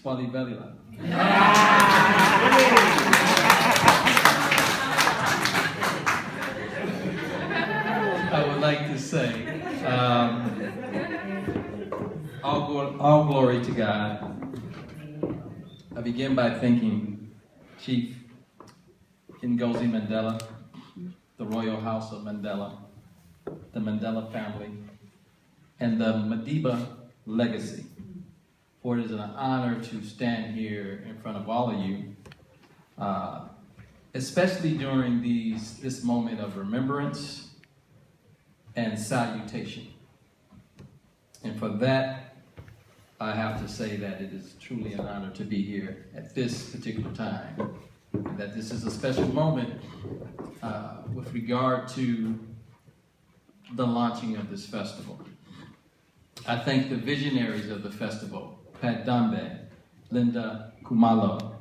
Swali Velila. I would like to say, all glory to God. I begin by thanking Chief Ngozi Mandela, the Royal House of Mandela, the Mandela family, and the Madiba legacy. For it is an honor to stand here in front of all of you, especially during this moment of remembrance and salutation. And for that, I have to say that it is truly an honor to be here at this particular time, and that this is a special moment with regard to the launching of this festival. I thank the visionaries of the festival, Pat Dambe, Linda Kumalo,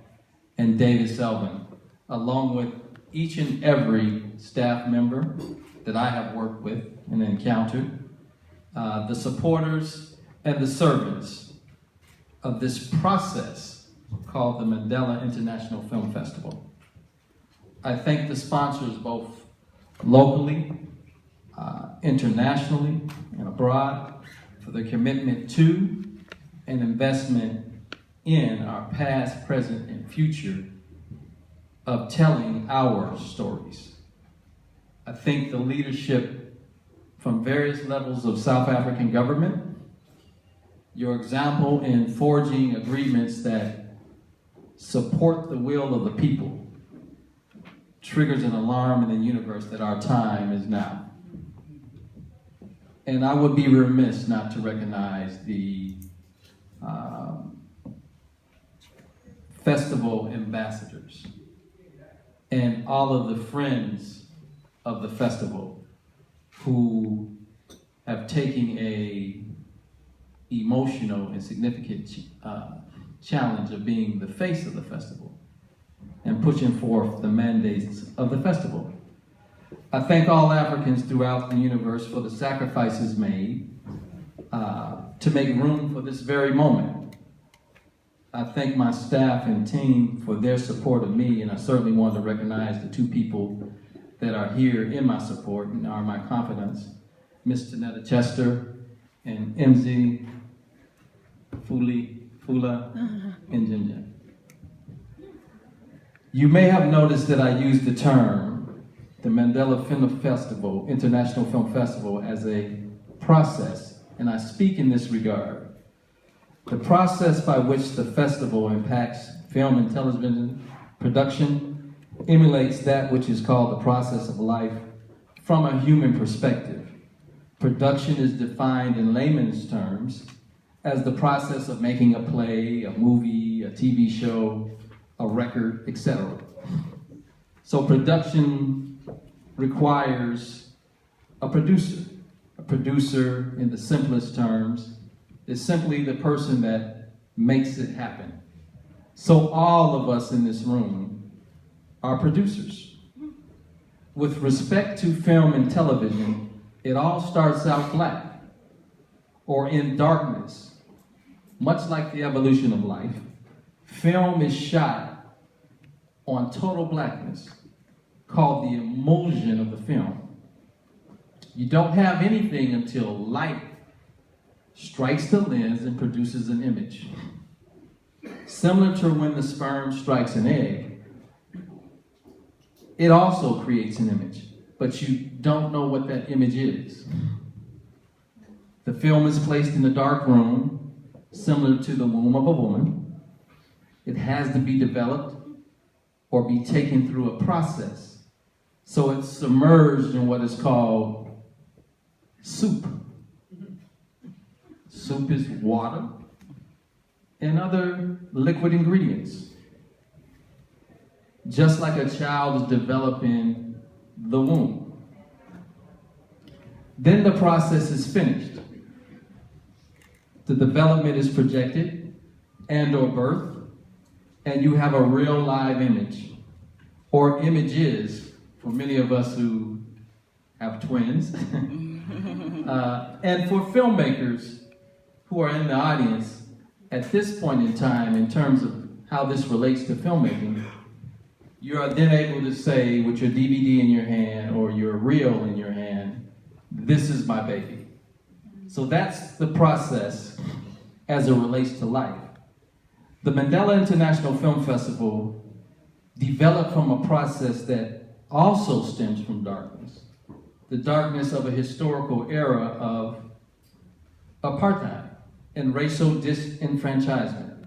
and David Selvin, along with each and every staff member that I have worked with and encountered, the supporters and the servants of this process called the Mandela International Film Festival. I thank the sponsors both locally, internationally, and abroad for their commitment to and investment in our past, present, and future of telling our stories. I thank the leadership from various levels of South African government. Your example in forging agreements that support the will of the people triggers an alarm in the universe that our time is now. And I would be remiss not to recognize the festival ambassadors and all of the friends of the festival who have taken a emotional and significant challenge of being the face of the festival and pushing forth the mandates of the festival. I thank all Africans throughout the universe for the sacrifices made to make room for this very moment. I thank my staff and team for their support of me, and I certainly want to recognize the two people that are here in my support and are my confidants, Ms. Tanetta Chester and MZ Fula and Jinja. You may have noticed that I use the term, the Mandela Film Festival, International Film Festival, as a process, and I speak in this regard. The process by which the festival impacts film and television production emulates that which is called the process of life from a human perspective. Production is defined in layman's terms as the process of making a play, a movie, a TV show, a record, etc. So production requires a producer. A producer, in the simplest terms, is simply the person that makes it happen. So all of us in this room are producers. With respect to film and television, it all starts out black or in darkness. Much like the evolution of life, film is shot on total blackness, called the emulsion of the film. You don't have anything until light strikes the lens and produces an image. Similar to when the sperm strikes an egg, it also creates an image, but you don't know what that image is. The film is placed in a dark room, similar to the womb of a woman. It has to be developed or be taken through a process. So it's submerged in what is called soup. Soup is water and other liquid ingredients. Just like a child is developing the womb. Then the process is finished. The development is projected and/or birthed, and you have a real live image, or images for many of us who have twins, and for filmmakers who are in the audience at this point in time, in terms of how this relates to filmmaking, you are then able to say with your DVD in your hand or your reel in your hand, this is my baby. So that's the process as it relates to life. The Mandela International Film Festival developed from a process that also stems from darkness, the darkness of a historical era of apartheid and racial disenfranchisement.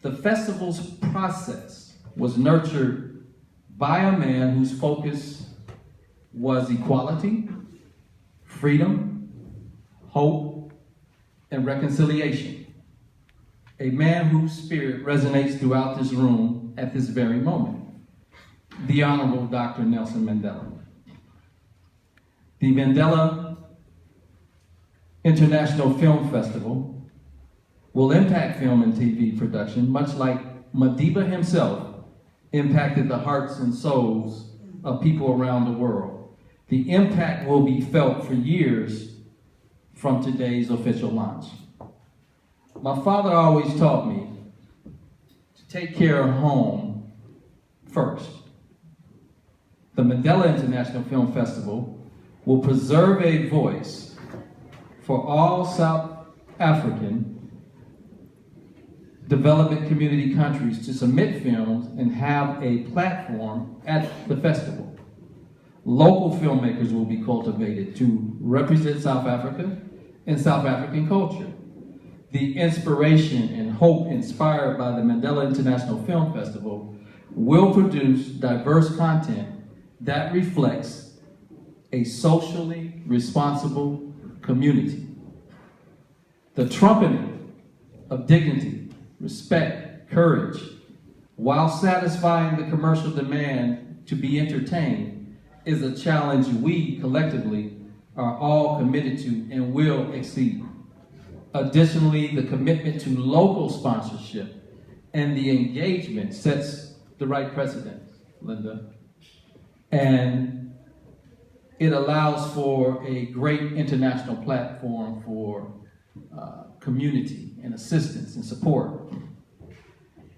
The festival's process was nurtured by a man whose focus was equality, freedom, hope, and reconciliation. A man whose spirit resonates throughout this room at this very moment, the Honorable Dr. Nelson Mandela. The Mandela International Film Festival will impact film and TV production, much like Madiba himself impacted the hearts and souls of people around the world. The impact will be felt for years from today's official launch. My father always taught me to take care of home first. The Mandela International Film Festival will preserve a voice for all South African development community countries to submit films and have a platform at the festival. Local filmmakers will be cultivated to represent South Africa and South African culture. The inspiration and hope inspired by the Mandela International Film Festival will produce diverse content that reflects a socially responsible community. The trumpeting of dignity, respect, courage, while satisfying the commercial demand to be entertained, is a challenge we collectively are all committed to and will exceed. Additionally, the commitment to local sponsorship and the engagement sets the right precedent, Linda. And it allows for a great international platform for community and assistance and support.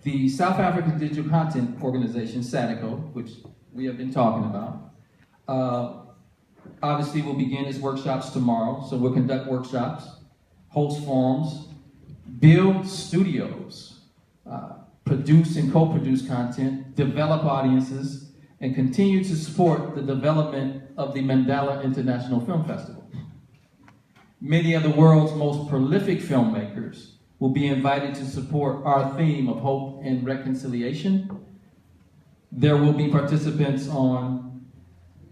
The South African Digital Content Organization, SADICO, which we have been talking about, obviously will begin its workshops tomorrow, so we'll conduct workshops, host forums, build studios, produce and co-produce content, develop audiences, and continue to support the development of the Mandela International Film Festival. Many of the world's most prolific filmmakers will be invited to support our theme of hope and reconciliation. There will be participants on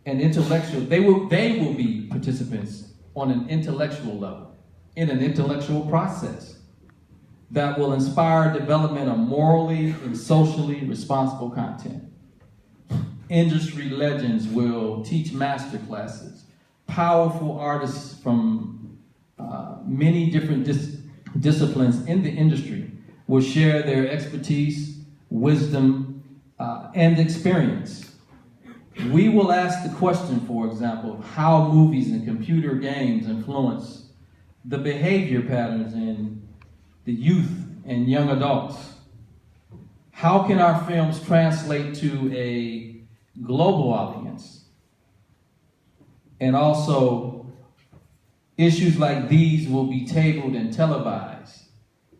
an intellectual, they will be participants on an intellectual level, in an intellectual process that will inspire development of morally and socially responsible content. Industry legends will teach master classes. Powerful artists from many different disciplines in the industry will share their expertise, wisdom, and experience. We will ask the question, for example, of how movies and computer games influence the behavior patterns in the youth and young adults. How can our films translate to a global audience? And also, issues like these will be tabled and televised,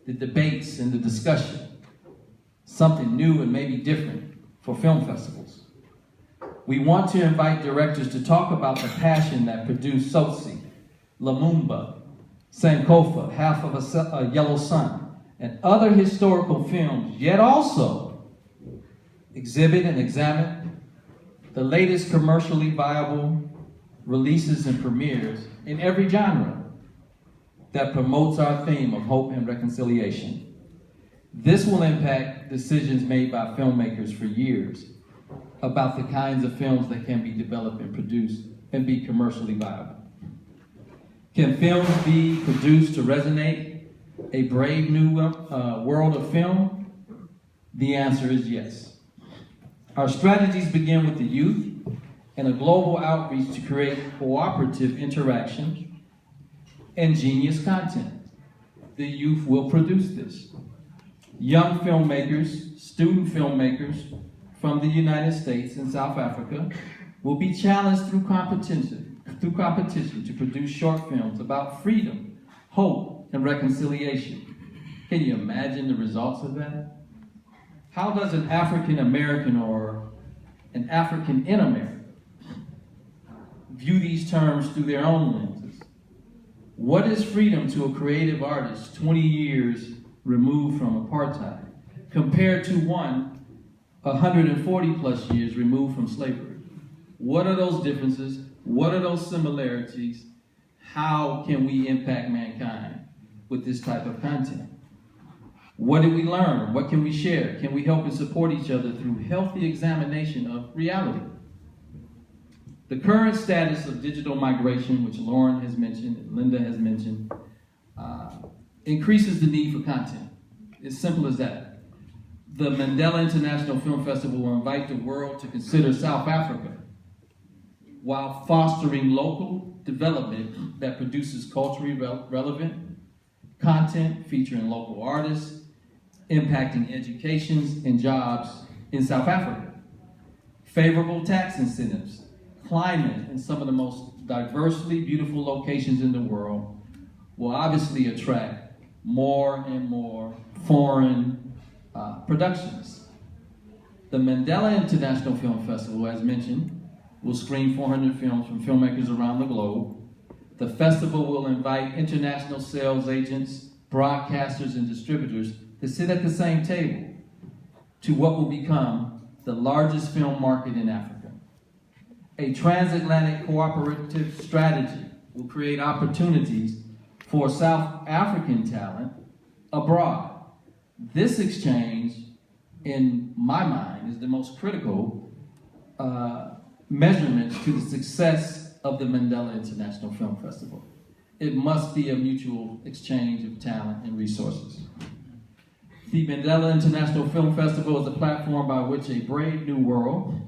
the debates and the discussion, something new and maybe different for film festivals. We want to invite directors to talk about the passion that produced Tsotsi, Lumumba, Sankofa, Half of a Yellow Sun, and other historical films, yet also exhibit and examine the latest commercially viable releases and premieres in every genre that promotes our theme of hope and reconciliation. This will impact decisions made by filmmakers for years about the kinds of films that can be developed and produced and be commercially viable. Can films be produced to resonate a brave new world of film? The answer is yes. Our strategies begin with the youth and a global outreach to create cooperative interaction and genius content. the youth will produce this. Young filmmakers, student filmmakers from the United States and South Africa will be challenged through competition to produce short films about freedom, hope, and reconciliation. Can you imagine the results of that? How does an African American or an African in America view these terms through their own lenses? What is freedom to a creative artist 20 years removed from apartheid compared to one 140 plus years removed from slavery? What are those differences? What are those similarities? How can we impact mankind with this type of content? What did we learn? What can we share? Can we help and support each other through healthy examination of reality? The current status of digital migration, which Lauren has mentioned and Linda has mentioned, increases the need for content. It's simple as that. The Mandela International Film Festival will invite the world to consider South Africa while fostering local development that produces culturally relevant content featuring local artists, impacting educations and jobs in South Africa. Favorable tax incentives, climate, and some of the most diversely beautiful locations in the world will obviously attract more and more foreign productions. The Mandela International Film Festival, as mentioned, will screen 400 films from filmmakers around the globe. The festival will invite international sales agents, broadcasters, and distributors to sit at the same table to what will become the largest film market in Africa. A transatlantic cooperative strategy will create opportunities for South African talent abroad. This exchange, in my mind, is the most critical measurement to the success of the Mandela International Film Festival. It must be a mutual exchange of talent and resources. The Mandela International Film Festival is a platform by which a brave new world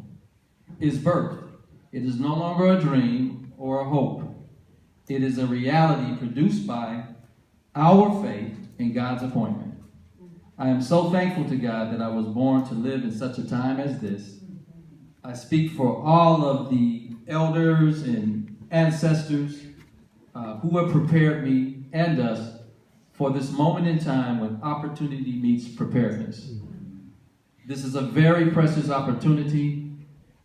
is birthed. It is no longer a dream or a hope. It is a reality produced by our faith in God's appointment. I am so thankful to God that I was born to live in such a time as this. I speak for all of the elders and ancestors who have prepared me and us for this moment in time when opportunity meets preparedness. This is a very precious opportunity,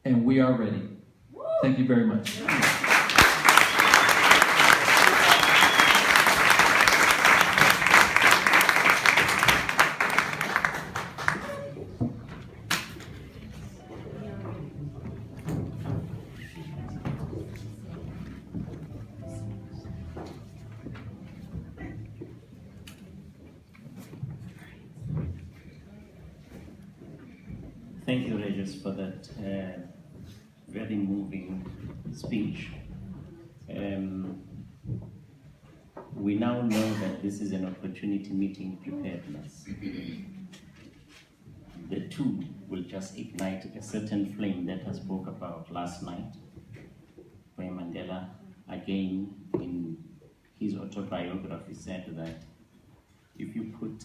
and we are ready. Thank you very much. Thank you, Regis, for that very moving speech. We now know that this is an opportunity meeting preparedness. The two will just ignite a certain flame that I spoke about last night, where Mandela, again, in his autobiography, said that if you put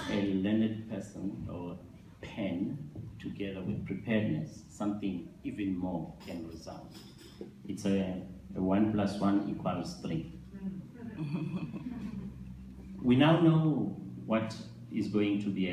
a learned person or pen together with preparedness, something even more can result. It's a 1 + 1 = 3. We now know what is going to be